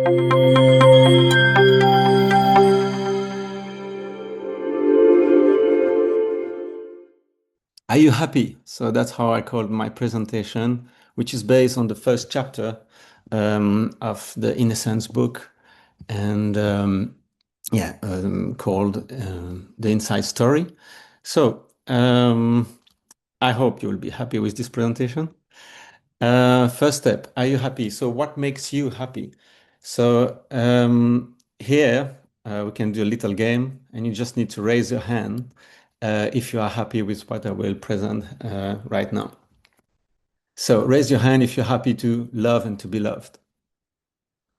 Are you happy? So that's how I called my presentation, which is based on the first chapter of the Innocence book, and called The Inside Story. So I hope you will be happy with this presentation. First step, are you happy? So what makes you happy? So here we can do a little game, and you just need to raise your hand if you are happy with what I will present right now. So raise your hand if you're happy to love and to be loved.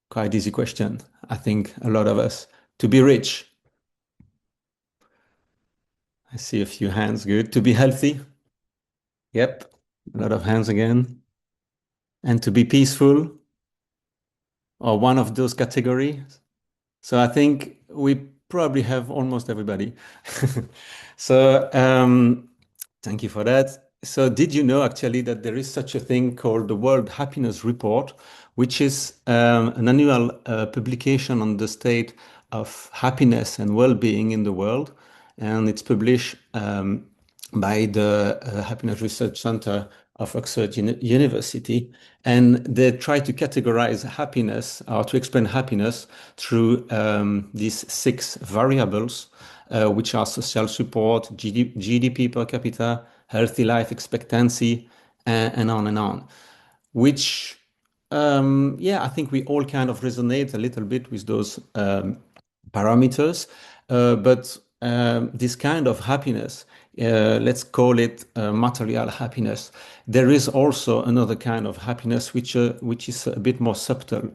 Quite easy question. I think a lot of us. To be rich. I see a few hands. Good. To be healthy. Yep. A lot of hands again. And to be peaceful, or one of those categories. So I think we probably have almost everybody. So thank you for that. So did you know actually that there is such a thing called the World Happiness Report, which is an annual publication on the state of happiness and well-being in the world, and it's published by the Happiness Research Center of Oxford University, and they try to categorize happiness or to explain happiness through these 6 variables, which are social support, GDP per capita, healthy life expectancy, and on and on. Which, I think we all kind of resonate a little bit with those parameters, but this kind of happiness, let's call it material happiness. There is also another kind of happiness which is a bit more subtle.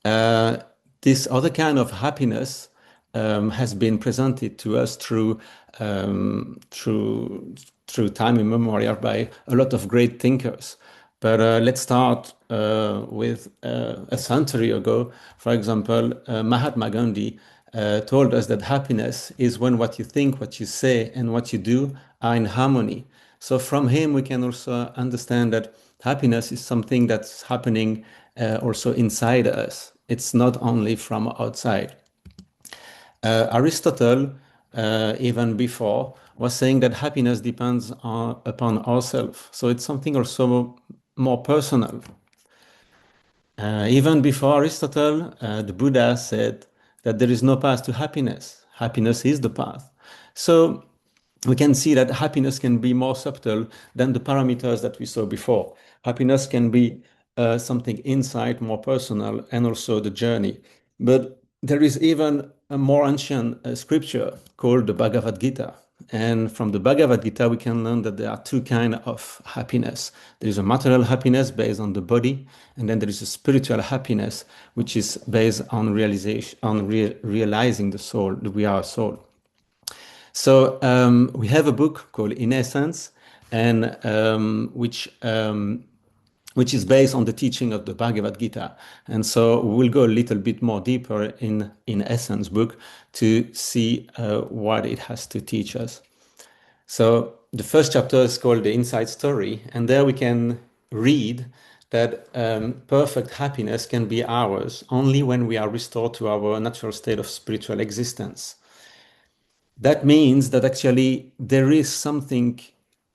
This other kind of happiness has been presented to us through time immemorial by a lot of great thinkers. But let's start with a century ago. For example, Mahatma Gandhi told us that happiness is when what you think, what you say, and what you do are in harmony. So from him, we can also understand that happiness is something that's happening also inside us. It's not only from outside. Aristotle, even before, was saying that happiness depends upon ourselves. So it's something also more personal. Even before Aristotle, the Buddha said that there is no path to happiness. Happiness is the path. So we can see that happiness can be more subtle than the parameters that we saw before. Happiness can be something inside, more personal, and also the journey. But there is even a more ancient scripture called the Bhagavad Gita. And from the Bhagavad Gita, we can learn that there are 2 kinds of happiness. There is a material happiness based on the body, and then there is a spiritual happiness, which is based on realizing the soul, that we are a soul. So we have a book called In Essence, and which is based on the teaching of the Bhagavad Gita. And so we'll go a little bit more deeper in Essence book to see what it has to teach us. So the first chapter is called The Inside Story, and there we can read that perfect happiness can be ours only when we are restored to our natural state of spiritual existence. That means that actually there is something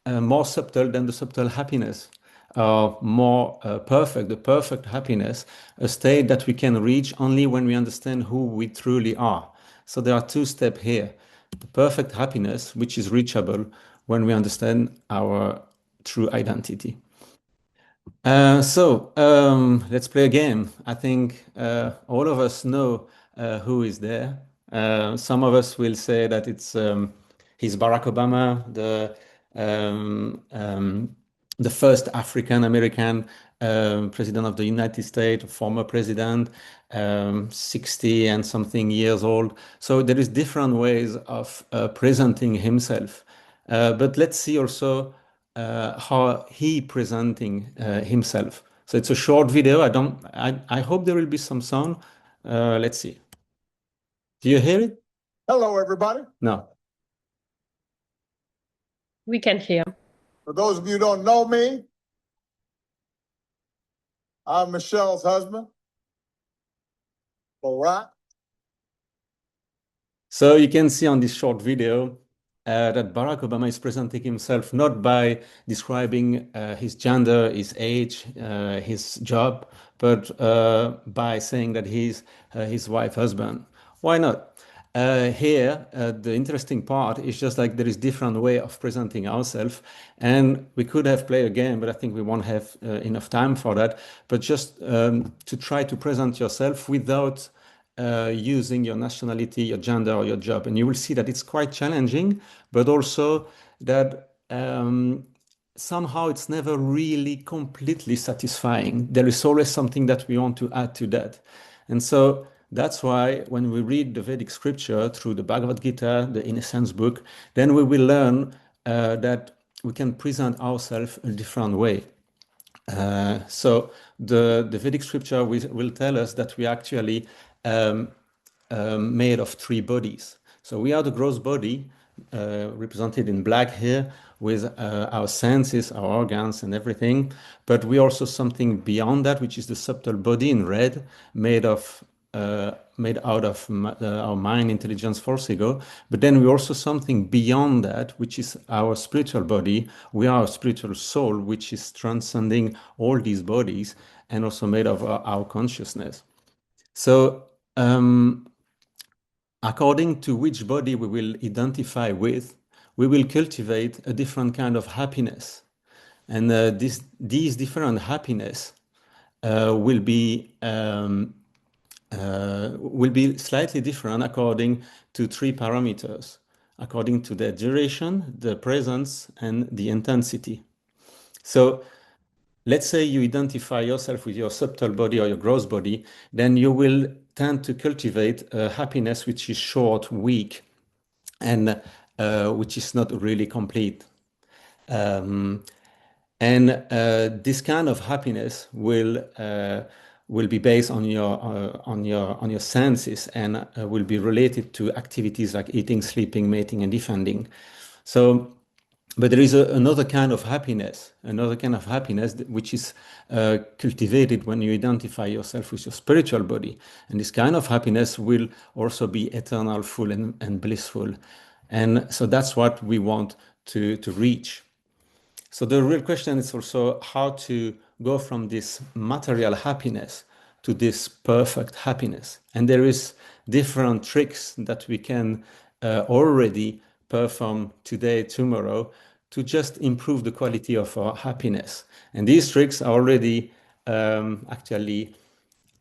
more subtle than the subtle happiness, more perfect, the perfect happiness, a state that we can reach only when we understand who we truly are. So there are 2 steps here. The perfect happiness, which is reachable when we understand our true identity. Let's play a game. I think all of us know who is there. Some of us will say that he's Barack Obama, the first African American president of the United States, former president, 60 and something years old. So there is different ways of presenting himself. But let's see also how he presenting himself. So it's a short video. I hope there will be some sound. Let's see. Do you hear it? Hello, everybody. No. We can hear. For those of you who don't know me, I'm Michelle's husband. All right. So you can see on this short video that Barack Obama is presenting himself not by describing his gender, his age, his job, but by saying that he's his wife husband. Why not? Here, the interesting part is just like there is different way of presenting ourselves, and we could have played a game, but I think we won't have enough time for that. But just to try to present yourself without using your nationality, your gender, or your job. And you will see that it's quite challenging, but also that somehow it's never really completely satisfying. There is always something that we want to add to that. And so that's why when we read the Vedic scripture through the Bhagavad Gita, the In a Sense book, then we will learn that we can present ourselves a different way. So the Vedic scripture will tell us that we actually um, made of three bodies. So we are the gross body, represented in black here, with our senses, our organs, and everything. But we also something beyond that, which is the subtle body in red, made out of our mind, intelligence, force, ego. But then we also something beyond that, which is our spiritual body. We are a spiritual soul, which is transcending all these bodies and also made of our consciousness. So, according to which body we will identify with, we will cultivate a different kind of happiness. And these different happiness will will be slightly different according to three parameters, according to the duration, the presence, and the intensity. So let's say you identify yourself with your subtle body or your gross body, then you will tend to cultivate a happiness which is short, weak, and which is not really complete. Um, and this kind of happiness will be based on your senses and will be related to activities like eating, sleeping, mating, and defending. So, but there is another kind of happiness, which is cultivated when you identify yourself with your spiritual body, and this kind of happiness will also be eternal, full, and blissful, and so that's what we want to reach. So the real question is also how to go from this material happiness to this perfect happiness. And there is different tricks that we can already perform today, tomorrow, to just improve the quality of our happiness. And these tricks are already actually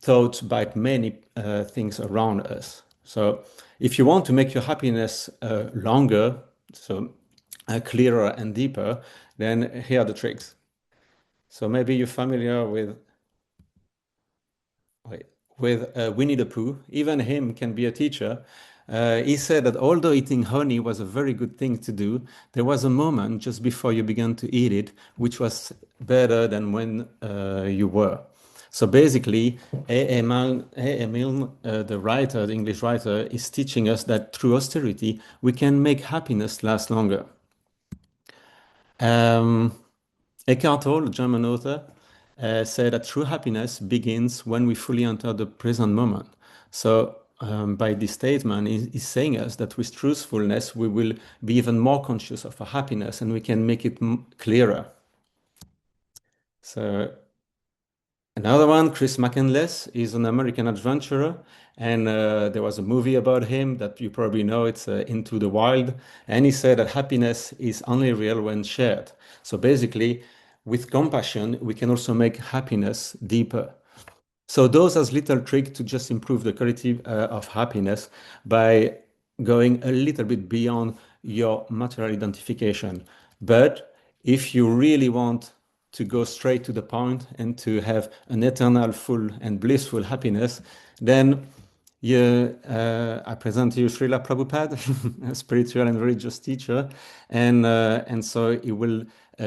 taught by many things around us. So if you want to make your happiness longer, so clearer and deeper, then here are the tricks. So maybe you're familiar wait, with Winnie the Pooh. Even him can be a teacher. He said that although eating honey was a very good thing to do, there was a moment just before you began to eat it, which was better than when you were. So basically, A. Milne, the writer, the English writer, is teaching us that through austerity, we can make happiness last longer. Um, Eckhart Tolle, German author, said that true happiness begins when we fully enter the present moment. So, by this statement, he's saying us that with truthfulness, we will be even more conscious of our happiness and we can make it clearer. So, another one, Chris McCandless, is an American adventurer, and there was a movie about him that you probably know. It's Into the Wild, and he said that happiness is only real when shared. So basically, with compassion, we can also make happiness deeper. So those are little tricks to just improve the quality of happiness by going a little bit beyond your material identification. But if you really want to go straight to the point and to have an eternal, full, and blissful happiness, then I present to you Srila Prabhupada, a spiritual and religious teacher, and so he will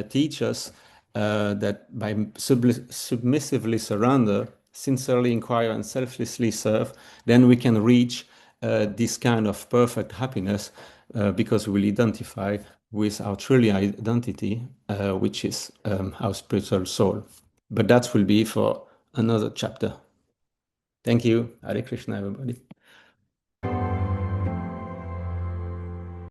teach us that by submissively surrender, sincerely inquire, and selflessly serve, then we can reach this kind of perfect happiness because we will identify with our truly identity, which is our spiritual soul. But that will be for another chapter. Thank you. Hare Krishna, everybody.